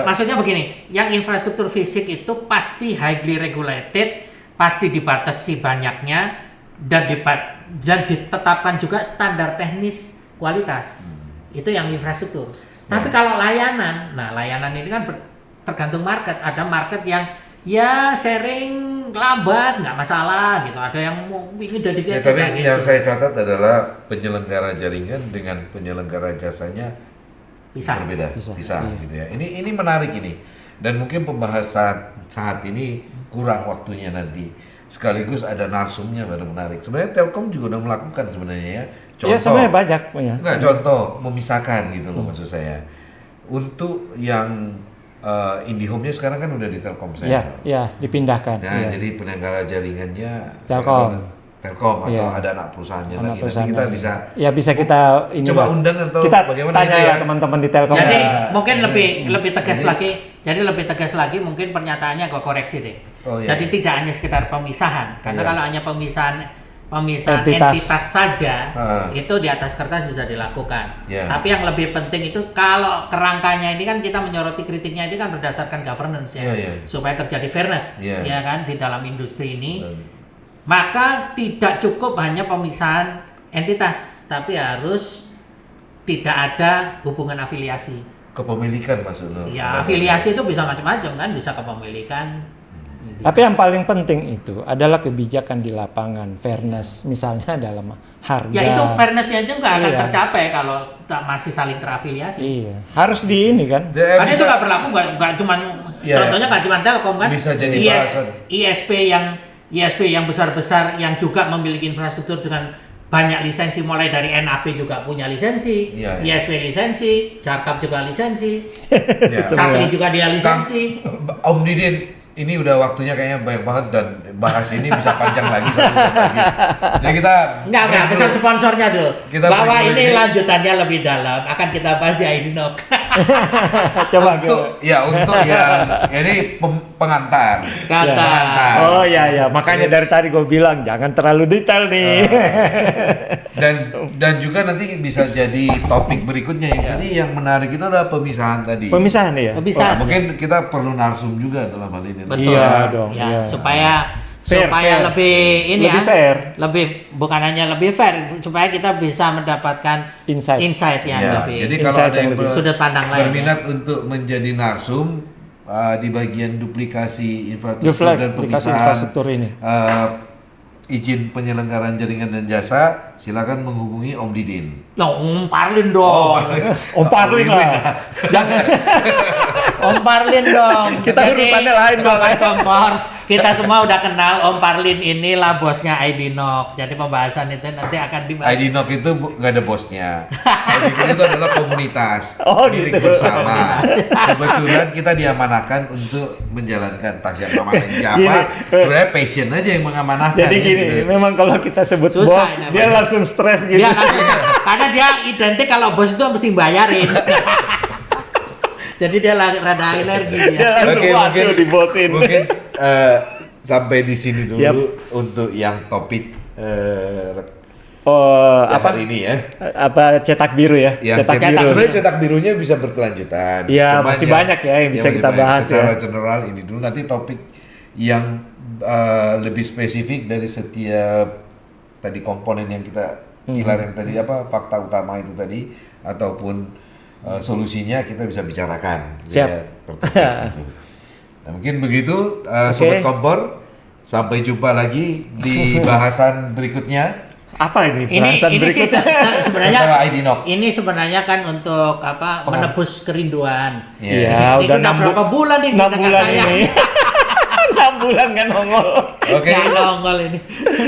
Maksudnya begini, yang infrastruktur fisik itu pasti highly regulated, pasti dibatasi banyaknya dan ditetapkan juga standar teknis kualitas. Itu yang infrastruktur. Tapi kalau layanan ini kan tergantung market. Ada market yang ya sharing lambat nggak masalah gitu, ada yang ingin dedicated
tapi
gitu.
Yang saya catat adalah penyelenggara jaringan dengan penyelenggara jasanya berbeda, pisah gitu ya. Ini menarik ini, dan mungkin pembahasan saat ini kurang waktunya nanti. Sekaligus ada narsumnya baru menarik. Sebenarnya Telkom juga udah melakukan sebenarnya ya. Contoh,
sebenarnya banyak punya.
Contoh memisahkan gitu loh maksud saya. Untuk yang IndiHome-nya sekarang kan udah di Telkomsel.
Ya, dipindahkan.
Nah, jadi penyelenggara jaringannya
Telkom
atau ada anak perusahaannya lagi. Nanti kita
bisa kita ini
coba undang atau
kita
bagaimana
tanya ya teman-teman di Telkom.
Jadi mungkin lebih tegas lagi. Jadi lebih tegas lagi mungkin pernyataannya gue koreksi deh. Jadi tidak hanya sekedar pemisahan, karena kalau hanya pemisahan entitas saja itu di atas kertas bisa dilakukan. Tapi yang lebih penting itu kalau kerangkanya ini kan kita menyoroti kritiknya ini kan berdasarkan governance ya, supaya terjadi fairness ya kan di dalam industri ini. Maka tidak cukup hanya pemisahan entitas, tapi harus tidak ada hubungan afiliasi.
Kepemilikan maksudnya.
Ya, afiliasi itu bisa macam-macam kan, bisa kepemilikan.
Tapi yang paling penting itu adalah kebijakan di lapangan, fairness misalnya dalam harga.
Ya itu fairness-nya itu nggak akan tercapai kalau masih saling terafiliasi.
Iya, harus di ini kan.
Karena itu nggak berlaku nggak cuma contohnya nggak cuma Telkom kan.
Bisa jadi
ISP yang besar-besar yang juga memiliki infrastruktur dengan banyak lisensi, mulai dari NAP juga punya lisensi, ISP lisensi, Jarkap juga lisensi, Satri juga dia lisensi.
Om Didin, ini udah waktunya kayaknya banyak banget dan bahas ini bisa panjang lagi satu jam lagi. Jadi kita
enggak pesan sponsornya dulu. Bahwa ini lanjutannya lebih dalam akan kita bahas di IDNOC.
Coba
untuk yang ini pengantar.
Oh iya, makanya dari tadi gue bilang jangan terlalu detail nih.
Dan juga nanti bisa jadi topik berikutnya yang tadi yang menarik itu adalah pemisahan tadi.
Pemisahan ya.
Mungkin kita perlu narsum juga dalam hal ini.
Betul. Iya dong. Ya, supaya lebih ini
lebih fair.
Lebih bukan hanya lebih fair, supaya kita bisa mendapatkan insight yang lebih.
Jadi kalau ada yang
sudut pandang lain
berminat untuk menjadi narsum di bagian duplikasi infrastruktur dan pemisahan
infrastruktur ini.
Izin penyelenggaraan jaringan dan jasa, silakan menghubungi Om Didin.
Om Parlin dong.
Om Parlin lah. Jangan.
Om Parlin dong.
Kita urutannya lain
Sobat Kompor. Kita semua udah kenal Om Parlin inilah bosnya IDNOC. Jadi pembahasan itu nanti akan dibahas.
IDNOC itu nggak ada bosnya. IDNOC itu adalah komunitas milik
gitu.
bersama. Kebetulan kita diamanahkan untuk menjalankan tas yang amanahkan siapa. Sebenarnya passion aja yang mengamanahkan.
Jadi gini, gitu. Memang kalau kita sebut
susah,
bos, dia langsung stres gitu.
Karena dia identik kalau bos itu mesti bayarin. Jadi dia rada alergi
dia. Mungkin dibosin.
Mungkin sampai di sini dulu untuk yang topik
apa
hari ini ya.
Apa cetak biru ya?
Yang sebenarnya cetak birunya bisa berkelanjutan.
Iya, masih banyak ya yang bisa kita bahas
secara
ya.
general ini dulu, nanti topik yang lebih spesifik dari setiap tadi komponen yang kita pilar yang tadi apa fakta utama itu tadi ataupun solusinya kita bisa bicarakan.
Siap.
Gitu. Nah, mungkin begitu Sobat Kompor, sampai jumpa lagi di bahasan berikutnya.
Apa ini?
Ini sih sebenarnya
setelah ID Knock.
Ini sebenarnya kan untuk apa? Menebus kerinduan.
Iya,
ini
udah
berapa bulan ini
6 bulan ini. 6 bulan kan nongol.
Oke.
Nongol ini.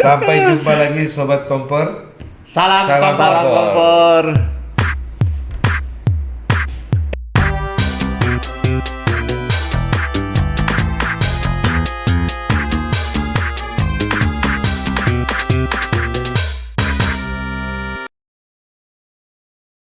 Sampai jumpa lagi Sobat Kompor.
Salam
Salam
Kompor.
Kompor.